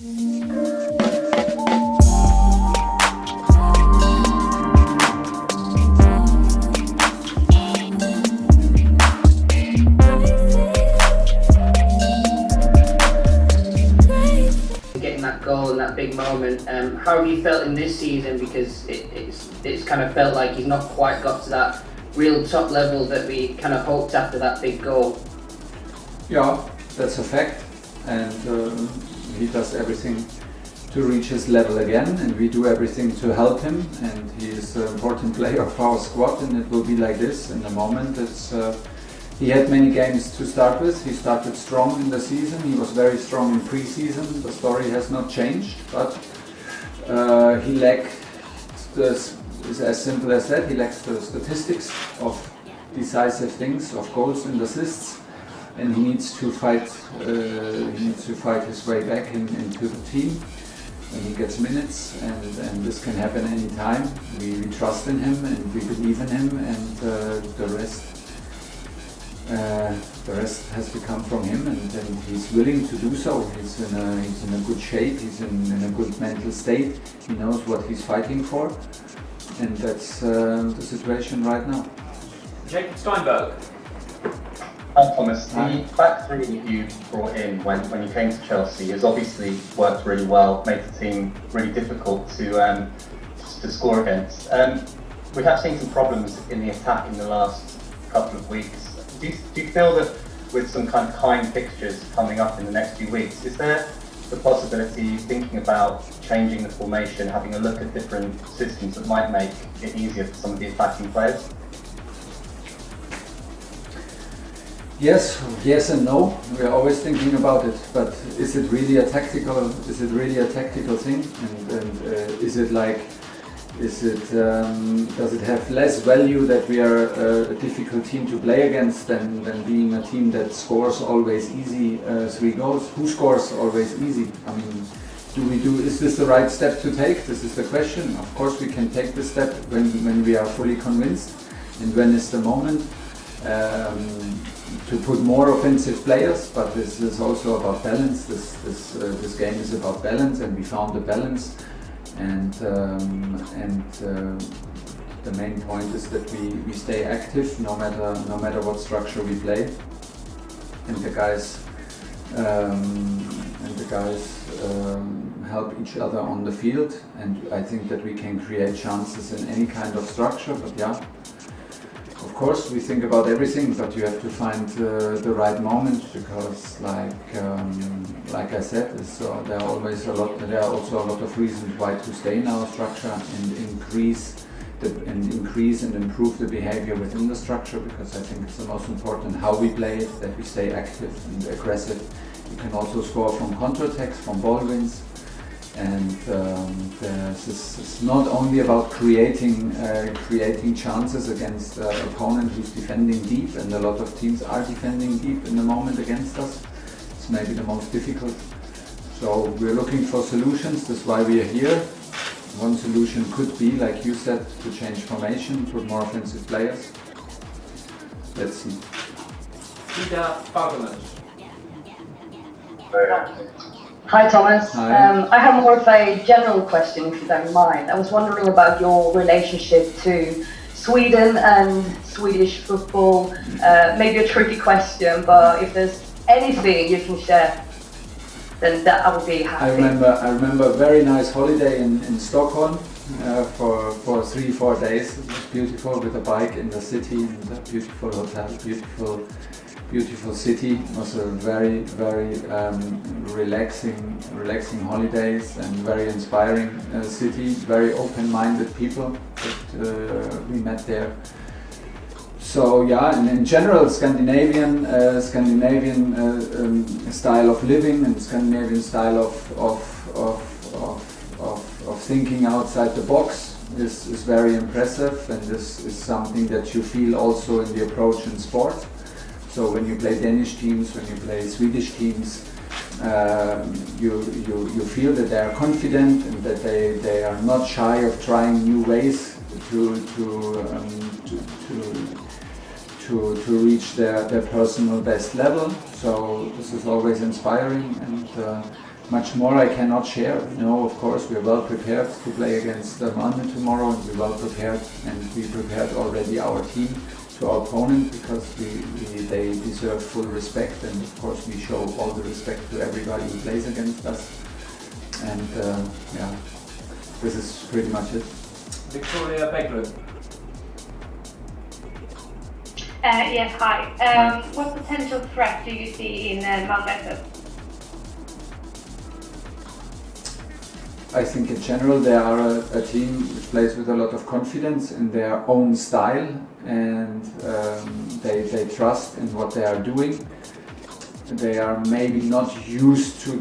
Goal in that big moment. How have you felt in this season? Because it's kind of felt like he's not quite got to that real top level that we kind of hoped after that big goal. Yeah, that's a fact, and he does everything to reach his level again, and we do everything to help him, and he is an important player of our squad, and it will be like this in the moment. He had many games to start with. He started strong in the season. He was very strong in pre-season. The story has not changed, but he lacked it's as simple as that. He lacks the statistics of decisive things, of goals and assists, and he needs to fight. He needs to fight his way back into the team. And he gets minutes, and this can happen anytime. We trust in him and we believe in him, and the rest has to come from him, and he's willing to do so. He's in a good shape, he's in a good mental state, he knows what he's fighting for, and that's the situation right now. Jacob Steinberg. Hi Thomas, the back three that you brought in when you came to Chelsea has obviously worked really well, made the team really difficult to score against. We have seen some problems in the attack in the last couple of weeks. Do you feel that with some kind fixtures coming up in the next few weeks, is there the possibility, thinking about changing the formation, having a look at different systems that might make it easier for some of the attacking players? Yes and no. We're always thinking about it, but is it really a tactical thing? And is it like? Does it have less value that we are a difficult team to play against than being a team that scores always easy 3 goals? Who scores always easy? I mean, is this the right step to take? This is the question. Of course we can take this step when we are fully convinced, and when is the moment to put more offensive players, but this is also about balance. This game is about balance, and we found the balance. And the main point is that we stay active no matter what structure we play, and the guys help each other on the field, and I think that we can create chances in any kind of structure. But yeah, of course we think about everything, but you have to find the right moment, because like I said, there are also a lot of reasons why to stay in our structure and increase and improve the behavior within the structure, because I think it's the most important how we play it, that we stay active and aggressive. You can also score from counterattacks, from ball wins, and this is not only about creating chances against an opponent who's defending deep, and a lot of teams are defending deep in the moment against us. It's maybe the most difficult. So we're looking for solutions. That's why we are here. One solution could be, like you said, to change formation, put more offensive players. Let's see. Hi Thomas. Hi. I have more of a general question, if you don't mind. I was wondering about your relationship to Sweden and Swedish football. Maybe a tricky question, but if there's anything you can share, then that I would be happy. I remember a very nice holiday in Stockholm for 3-4 days. It was beautiful, with a bike in the city, and a beautiful hotel, beautiful city. It was a very relaxing holidays, and very inspiring city. Very open-minded people that we met there. So yeah, and in general, Scandinavian style of living and Scandinavian style of thinking outside the box is very impressive, and this is something that you feel also in the approach in sport. So when you play Danish teams, when you play Swedish teams, you feel that they are confident and that they are not shy of trying new ways to reach their personal best level. So this is always inspiring, and much more I cannot share. Of course, we are well prepared to play against Malmo tomorrow, and we're well prepared, and we prepared already our team to our opponent because they deserve full respect, and of course we show all the respect to everybody who plays against us. And this is pretty much it. Victoria Beglund. Yes, hi. What potential threat do you see in Malmo? I think in general they are a team which plays with a lot of confidence in their own style, and they trust in what they are doing. They are maybe not used to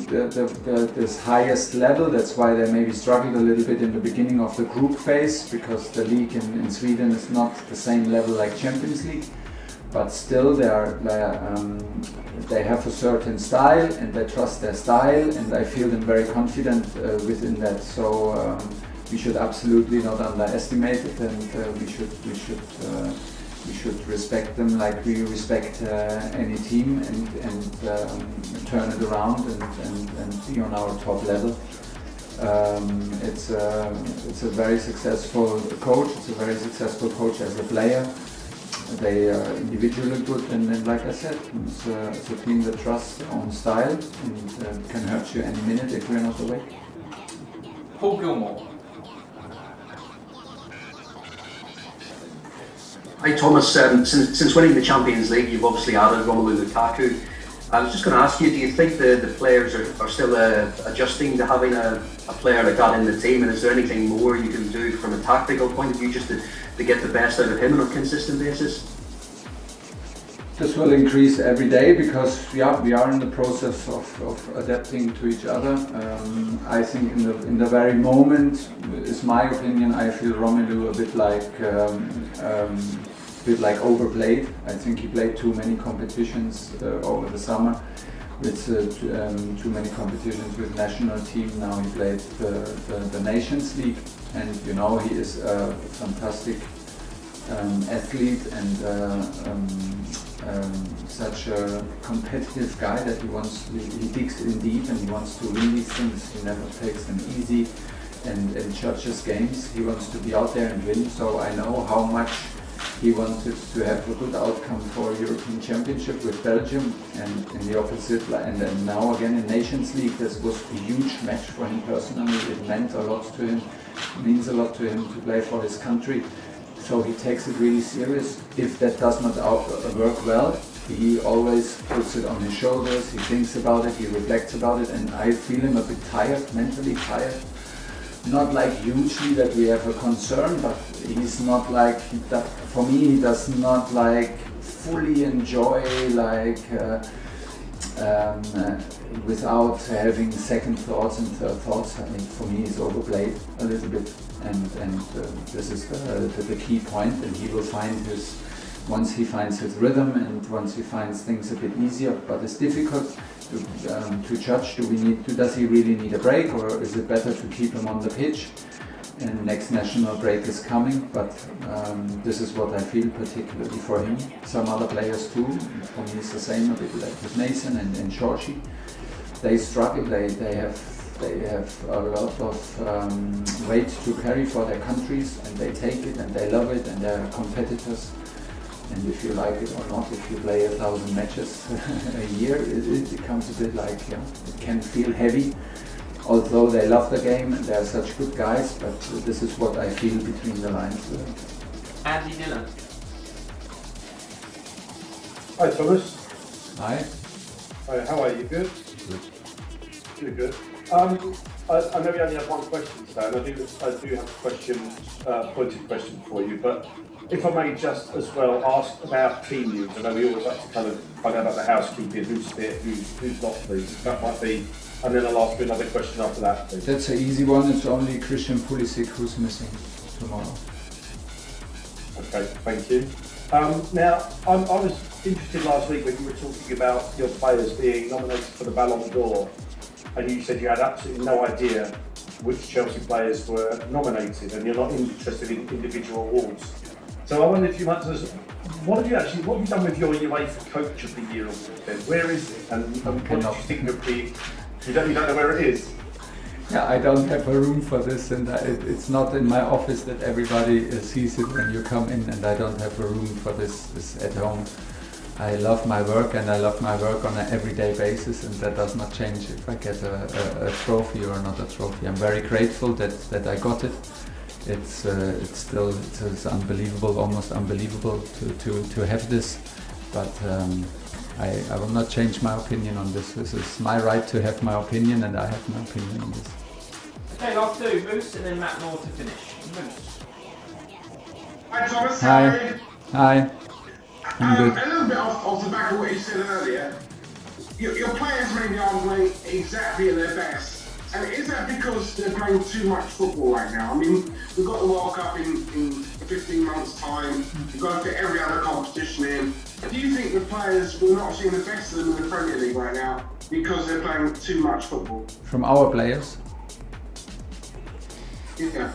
this highest level. That's why they maybe struggled a little bit in the beginning of the group phase, because the league in Sweden is not the same level like Champions League. But still, they have a certain style, and they trust their style, and I feel them very confident within that. So we should absolutely not underestimate it, and we should respect them like we respect any team, and turn it around and be on our top level. It's a very successful coach. It's a very successful coach as a player. They are individually good, and like I said, it's a team that trusts their own style and can hurt you any minute if you're not awake. Paul Gilmore. Hi Thomas, since winning the Champions League you've obviously added Romelu Lukaku. I was just going to ask you, do you think the players are still adjusting to having a player like that in the team, and is there anything more you can do from a tactical point of view just to get the best out of him on a consistent basis? This will increase every day because we are in the process of adapting to each other. I think in the very moment, is my opinion, I feel Romelu a bit like overplayed. I think he played too many competitions over the summer, with too many competitions with national team. Now he played the Nations League, and he is a fantastic athlete and such a competitive guy that he digs in deep and he wants to win these things. He never takes them easy and judges games. He wants to be out there and win. So I know how much he wanted to have a good outcome for European Championship with Belgium, and in the opposite, and then now again in Nations League, this was a huge match for him personally. It meant a lot to him, it means a lot to him to play for his country. So he takes it really serious. If that does not work well, he always puts it on his shoulders, he thinks about it, he reflects about it, and I feel him a bit tired, mentally tired. Not like hugely that we have a concern, but he's not like that. For me, he does not like fully enjoy without having second thoughts and third thoughts. I think for me, he's overplayed a little bit, and this is the key point. And he will find once he finds his rhythm and once he finds things a bit easier. But it's difficult to judge. Does he really need a break, or is it better to keep him on the pitch? And next national break is coming, but this is what I feel particularly for him. Some other players too. For me, it's the same a bit like with Mason and Chorshi. They struggle. They have a lot of weight to carry for their countries, and they take it and they love it, and they're competitors. And if you like it or not, if you play 1,000 matches a year, it becomes a bit like, it can feel heavy. Although they love the game and they're such good guys, but this is what I feel between the lines. Andy Dillon. Hi Thomas. Hi. Hi, how are you? Good? Good. Good. I know we only have one question today, and I do have a pointed question for you, but if I may just as well ask about team news. I know we always like to kind of find out about the housekeeping, who's fit, who's not, please. That might be, and then I'll ask you another question after that, please. That's an easy one. It's only Christian Pulisic who's missing tomorrow. Okay, thank you. Now, I was interested last week when you were talking about your players being nominated for the Ballon d'Or, and you said you had absolutely no idea which Chelsea players were nominated, and you're not interested in individual awards. So I wonder if you might tell us, what have you done with your UEFA Coach of the Year award then? Where is it? And what do you think would be You don't know where it is? Yeah, I don't have a room for this, and it's not in my office that everybody sees it when you come in, and I don't have a room for this at home. I love my work, and I love my work on an everyday basis, and that does not change if I get a trophy or not a trophy. I'm very grateful that I got it. It's unbelievable, almost unbelievable to have this, but I will not change my opinion on this. This is my right to have my opinion, and I have my opinion on this. Okay, last two, Moose and then Matt Moore to finish. Moose. Hi Thomas, Hi. how are you? Hi. I'm good. A little bit off the back of what you said earlier, your players maybe aren't playing exactly at their best. And is that because they're playing too much football right now? I mean, we've got the World Cup in 15 months' time. We've got to fit every other competition in. Do you think the players, we're not seeing the best of them in the Premier League right now because they're playing too much football? From our players? Yeah.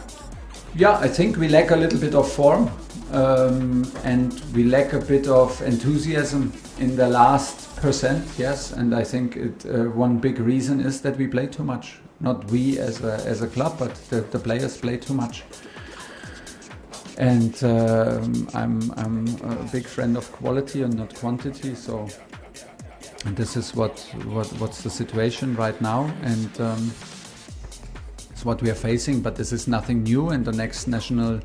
Yeah, I think we lack a little bit of form, and we lack a bit of enthusiasm in the last percent, yes. And I think one big reason is that we play too much. Not we as a club, but the players play too much. And I'm a big friend of quality and not quantity. So this is what's the situation right now, and it's what we are facing. But this is nothing new, and the next national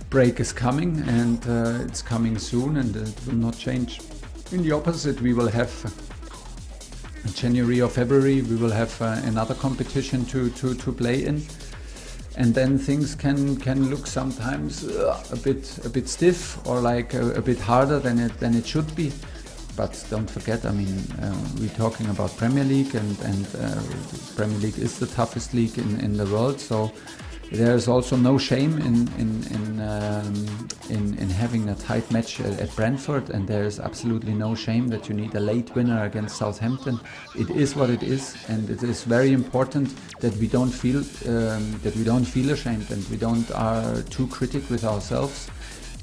break is coming, and it's coming soon, and it will not change. In the opposite, we will have in January or February, we will have another competition to play in, and then things can look sometimes a bit stiff or like a bit harder than it should be. But don't forget, I mean, we're talking about Premier League, and Premier League is the toughest league in the world. So there is also no shame in having a tight match at Brentford, and there is absolutely no shame that you need a late winner against Southampton. It is what it is, and it is very important that we don't feel ashamed, and we don't are too critical with ourselves.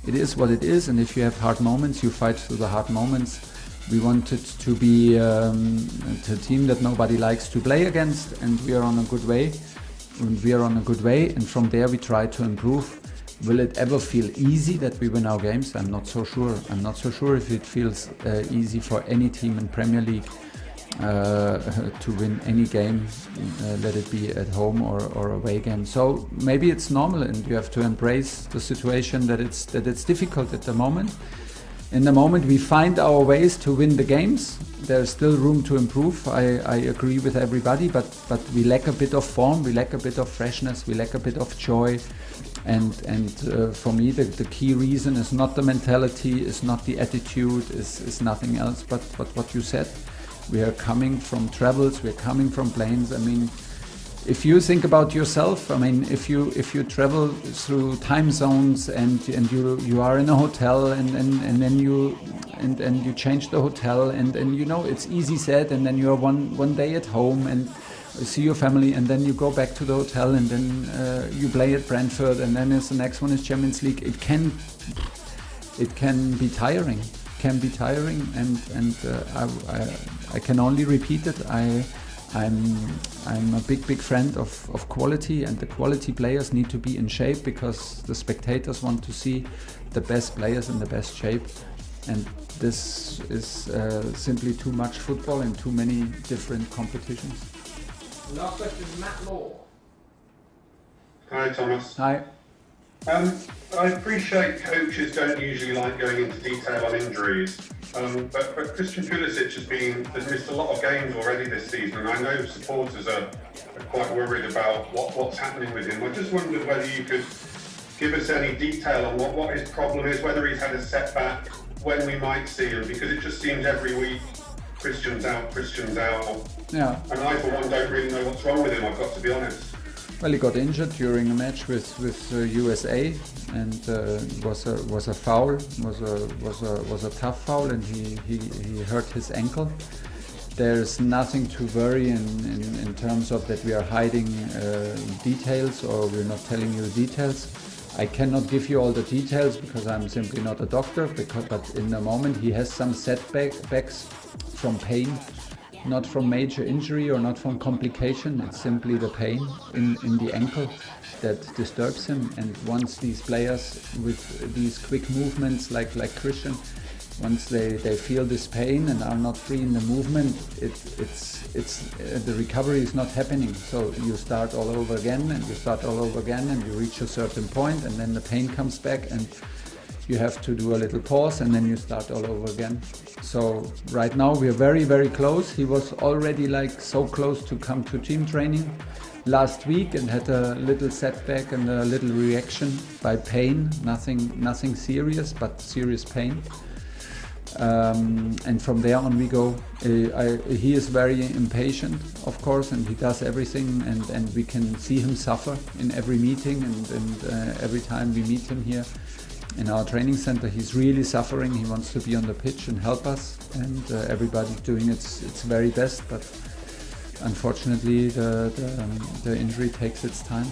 It is what it is, and if you have hard moments, you fight through the hard moments. We wanted to be a team that nobody likes to play against, and we are on a good way. And from there we try to improve. Will it ever feel easy that we win our games? I'm not so sure. I'm not so sure if it feels easy for any team in Premier League to win any game, let it be at home or away game. So maybe it's normal, and you have to embrace the situation that it's difficult at the moment. In the moment we find our ways to win the games, there's still room to improve. I agree with everybody, but we lack a bit of form, we lack a bit of freshness, we lack a bit of joy. And for me, the key reason is not the mentality, is not the attitude, is nothing else but what you said. We are coming from travels, we're coming from planes. I mean, if you think about yourself, I mean, if you travel through time zones and you are in a hotel and then you change the hotel and you know it's easy said, and then you are one day at home and see your family, and then you go back to the hotel, and then you play at Brentford, and then the next one is Champions League. It can be tiring. And I can only repeat it. I'm a big friend of quality, and the quality players need to be in shape because the spectators want to see the best players in the best shape, and this is simply too much football in too many different competitions. Last question, Matt Law. Hi Thomas. Hi. I appreciate coaches don't usually like going into detail on injuries, but Christian Pulisic has missed a lot of games already this season, and I know supporters are quite worried about what's happening with him. I just wondered whether you could give us any detail on what his problem is, whether he's had a setback, when we might see him, because it just seems every week Christian's out. Yeah. And I, for one, don't really know what's wrong with him, I've got to be honest. Well, he got injured during a match with USA, and was a foul. Was a tough foul, and he hurt his ankle. There's nothing to worry in terms of that we are hiding details or we're not telling you the details. I cannot give you all the details because I'm simply not a doctor. But in the moment he has some setbacks from pain. not from major injury or not from complication. It's simply the pain in the ankle that disturbs him. And once these players with these quick movements like Christian, once they feel this pain and are not free in the movement, the recovery is not happening. So you start all over again and you start all over again and you reach a certain point and then the pain comes back and you have to do a little pause and then you start all over again. So right now we are very, very close. He was already like so close to come to team training last week and had a little setback and a little reaction by pain. Nothing serious, but serious pain. And from there on we go. He is very impatient, of course, and he does everything, and we can see him suffer in every meeting and every time we meet him here in our training center. He's really suffering. He wants to be on the pitch and help us, and everybody's doing its very best, but unfortunately the injury takes its time.